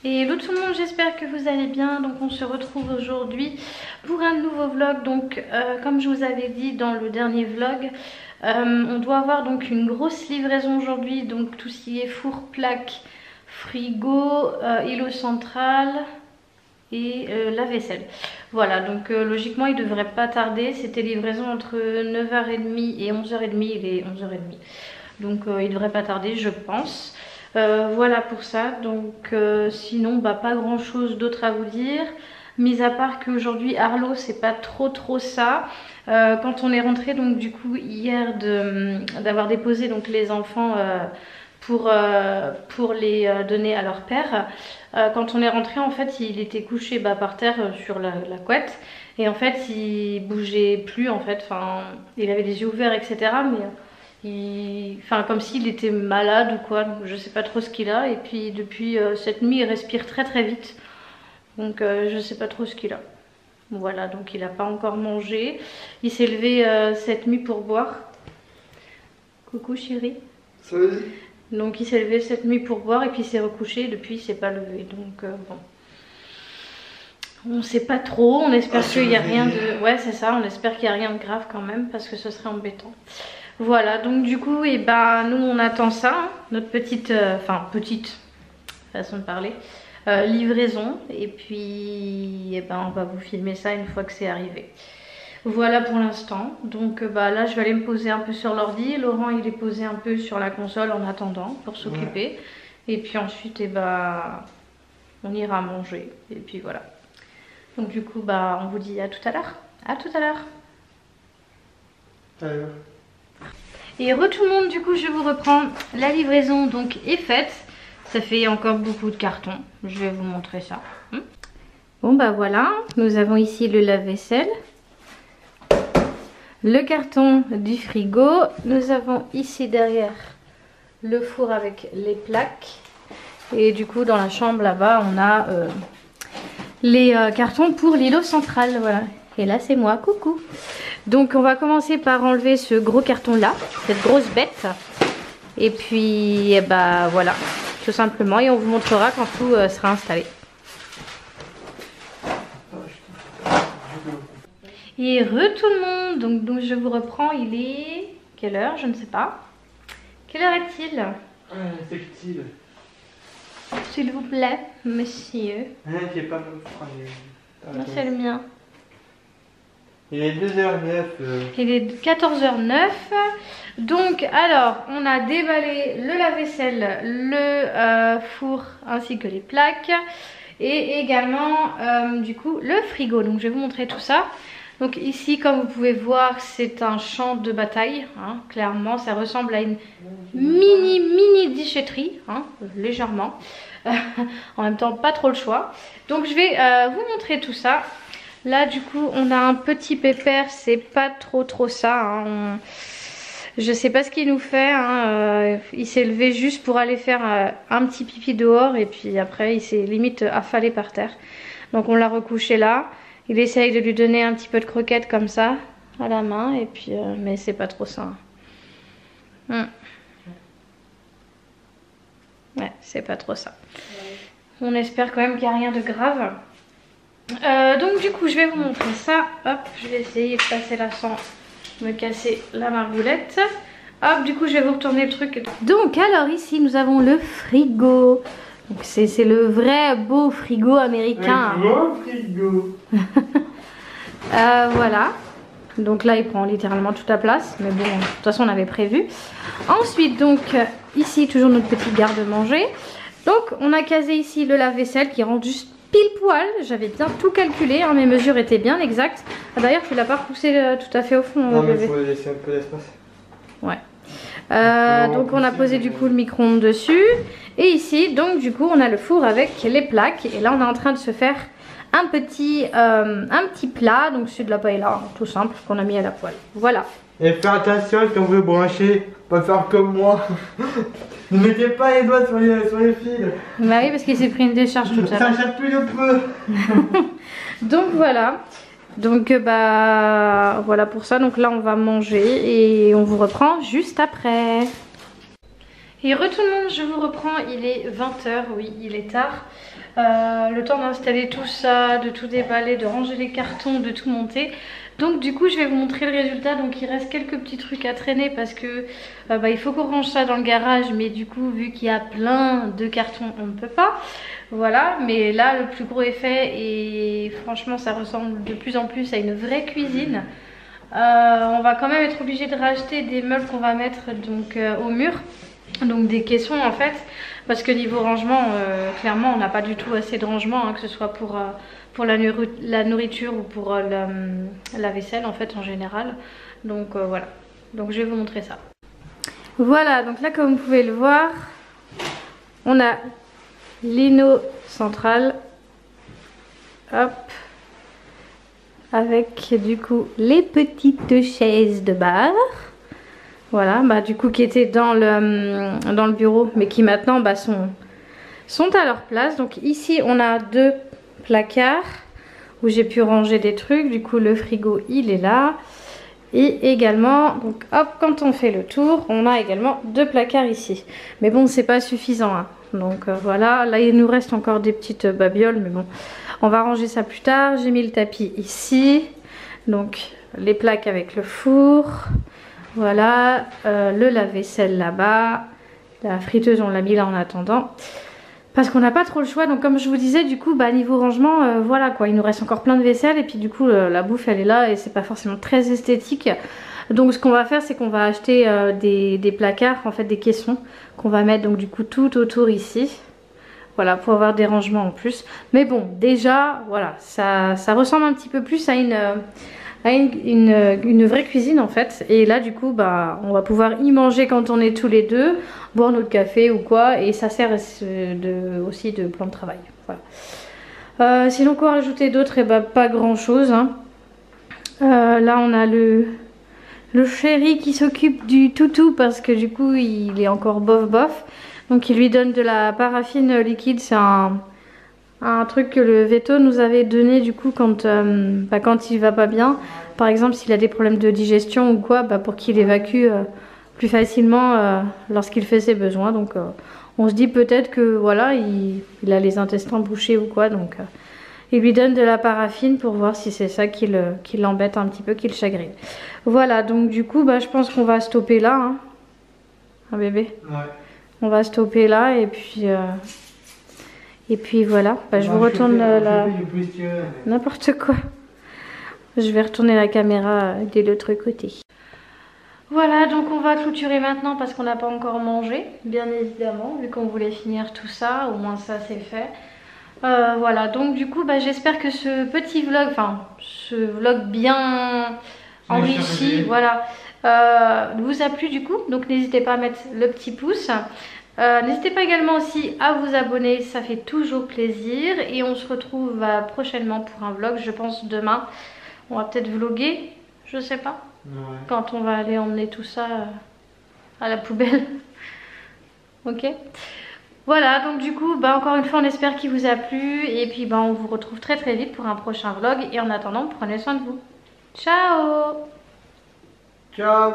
Et hello tout le monde, j'espère que vous allez bien. Donc on se retrouve aujourd'hui pour un nouveau vlog. Donc comme je vous avais dit dans le dernier vlog, on doit avoir donc une grosse livraison aujourd'hui. Donc tout ce qui est four, plaque, frigo, îlot central et la vaisselle. Voilà, donc logiquement il devrait pas tarder. C'était livraison entre 9h30 et 11h30, il est 11h30. Donc il devrait pas tarder je pense. Voilà pour ça, donc sinon bah, pas grand chose d'autre à vous dire, mis à part qu'aujourd'hui Arlo c'est pas trop ça. Quand on est rentré donc du coup hier d'avoir déposé donc les enfants pour les donner à leur père, quand on est rentré en fait il était couché par terre sur la couette et en fait il bougeait plus en fait, enfin il avait les yeux ouverts etc. mais enfin comme s'il était malade ou quoi, donc je sais pas trop ce qu'il a. Et puis depuis cette nuit il respire très vite, donc je sais pas trop ce qu'il a. Voilà, donc il a pas encore mangé. Il s'est levé cette nuit pour boire. Coucou chérie. Salut. Donc il s'est levé cette nuit pour boire et puis il s'est recouché et depuis il s'est pas levé, donc bon. On sait pas trop, on espère qu'il y a rien de... Ouais c'est ça, on espère qu'il y a rien de grave quand même parce que ce serait embêtant. Voilà, donc du coup, et ben, nous on attend ça, hein, notre petite, petite façon de parler, livraison. Et puis, et ben, on va vous filmer ça une fois que c'est arrivé. Voilà pour l'instant. Donc bah, là, je vais aller me poser un peu sur l'ordi. Laurent, il est posé un peu sur la console en attendant pour s'occuper. Ouais. Et puis ensuite, et ben, on ira manger. Et puis voilà. Donc du coup, bah, on vous dit à tout à l'heure. À tout à l'heure. Et re tout le monde, du coup je vous reprends, la livraison donc est faite. Ça fait encore beaucoup de cartons, je vais vous montrer ça. Bon bah voilà, nous avons ici le lave-vaisselle, le carton du frigo, nous avons ici derrière le four avec les plaques. Et du coup dans la chambre là-bas on a les cartons pour l'îlot central, voilà. Et là c'est moi, coucou. Donc on va commencer par enlever ce gros carton là, cette grosse bête. Et puis eh bah, voilà, tout simplement. Et on vous montrera quand tout sera installé. Et tout le monde, donc je vous reprends, il est... Quelle heure? Je ne sais pas. Quelle heure est-il? C'est-il? S'il vous plaît, monsieur. Qui est pas Moi c'est le mien. Il est 2h09. Il est 14h09. Donc alors on a déballé le lave-vaisselle, le four ainsi que les plaques. Et également du coup le frigo. Donc je vais vous montrer tout ça. Donc ici comme vous pouvez voir c'est un champ de bataille, hein, clairement ça ressemble à une mini déchetterie, hein, légèrement. En même temps pas trop le choix. Donc je vais vous montrer tout ça. Là du coup on a un petit pépère, c'est pas trop ça, hein. Je sais pas ce qu'il nous fait, hein. Il s'est levé juste pour aller faire un petit pipi dehors et puis après il s'est limite affalé par terre. Donc on l'a recouché là, il essaye de lui donner un petit peu de croquettes comme ça à la main et puis mais c'est pas trop ça. Ouais, c'est pas trop ça. On espère quand même qu'il n'y a rien de grave. Donc du coup je vais vous montrer ça. Hop, je vais essayer de passer là sans me casser la margoulette. Hop, du coup je vais vous retourner le truc. Donc alors ici nous avons le frigo. Donc c'est le vrai beau frigo américain. Un beau frigo. Voilà. Donc là il prend littéralement toute la place. Mais bon, de toute façon on avait prévu. Ensuite donc ici toujours notre petit garde-manger. Donc on a casé ici le lave-vaisselle qui rentre juste pile poil, j'avais bien tout calculé, hein, mes mesures étaient bien exactes. Ah, d'ailleurs tu l'as pas repoussé tout à fait au fond. Non mais il faut laisser un peu d'espace. Ouais. Donc on a posé du coup le micro-ondes dessus. Et ici donc du coup on a le four avec les plaques. Et là on est en train de se faire un petit plat. Donc c'est de la paella, tout simple, qu'on a mis à la poêle. Voilà. Et fais attention si on veut brancher, pas faire comme moi. Ne mettez pas les doigts sur les fils. Bah oui parce qu'il s'est pris une décharge tout à l'heure. Ça jette plus de peu. Donc voilà. Donc bah voilà pour ça. Donc là on va manger et on vous reprend juste après. Et re tout le monde, je vous reprends, il est 20h, oui il est tard. le temps d'installer tout ça, de tout déballer, de ranger les cartons, de tout monter. Donc du coup je vais vous montrer le résultat. Donc il reste quelques petits trucs à traîner parce que il faut qu'on range ça dans le garage, mais du coup vu qu'il y a plein de cartons on ne peut pas. Voilà, mais là le plus gros est fait et franchement ça ressemble de plus en plus à une vraie cuisine. On va quand même être obligé de racheter des meubles qu'on va mettre donc au mur, donc des caissons en fait, parce que niveau rangement clairement on n'a pas du tout assez de rangement, hein, que ce soit pour la nourriture ou pour la vaisselle en fait en général. Donc voilà, donc je vais vous montrer ça. Voilà, donc là comme vous pouvez le voir, on a l'ino central, hop, avec du coup les petites chaises de bar. Voilà, du coup qui étaient dans le bureau, mais qui maintenant sont à leur place. Donc ici on a 2 placards où j'ai pu ranger des trucs. Du coup le frigo il est là. Et également, donc hop, quand on fait le tour, on a également 2 placards ici. Mais bon, c'est pas suffisant, hein. Donc voilà, là il nous reste encore des petites babioles, mais bon, on va ranger ça plus tard. J'ai mis le tapis ici, donc les plaques avec le four. Voilà, le lave-vaisselle là-bas. La friteuse on l'a mis là en attendant. Parce qu'on n'a pas trop le choix. Donc comme je vous disais, du coup, niveau rangement, voilà quoi. Il nous reste encore plein de vaisselle. Et puis du coup, la bouffe elle est là et c'est pas forcément très esthétique. Donc ce qu'on va faire, c'est qu'on va acheter des placards, en fait des caissons. Qu'on va mettre donc du coup tout autour ici. Voilà, pour avoir des rangements en plus. Mais bon, déjà, voilà, ça ressemble un petit peu plus à une vraie cuisine en fait. Et là du coup on va pouvoir y manger quand on est tous les deux, boire notre café ou quoi, et ça sert aussi de plan de travail. Voilà. Sinon quoi rajouter d'autre? Et pas grand chose, hein. Là on a le chéri qui s'occupe du toutou parce que du coup il est encore bof. Donc il lui donne de la paraffine liquide. C'est un truc que le veto nous avait donné du coup quand il va pas bien. Par exemple s'il a des problèmes de digestion ou quoi, pour qu'il évacue plus facilement lorsqu'il fait ses besoins. Donc on se dit peut-être que voilà, il a les intestins bouchés ou quoi. Donc il lui donne de la paraffine pour voir si c'est ça qui l'embête un petit peu, qui le chagrine. Voilà, donc du coup je pense qu'on va stopper là, hein. Un bébé. Ouais. On va stopper là et puis voilà, je vous retourne n'importe quoi. Je vais retourner la caméra de l'autre côté. Voilà, donc on va clôturer maintenant parce qu'on n'a pas encore mangé, bien évidemment, vu qu'on voulait finir tout ça, au moins ça c'est fait. Voilà, donc du coup j'espère que ce petit vlog, ce vlog bien enrichi, voilà, vous a plu du coup. Donc n'hésitez pas à mettre le petit pouce. N'hésitez pas également aussi à vous abonner, ça fait toujours plaisir. Et on se retrouve prochainement pour un vlog, je pense demain. On va peut-être vlogger, je sais pas, ouais. Quand on va aller emmener tout ça à la poubelle. Ok. Voilà, donc du coup, encore une fois, on espère qu'il vous a plu. Et puis on vous retrouve très vite pour un prochain vlog. Et en attendant, prenez soin de vous. Ciao. Ciao.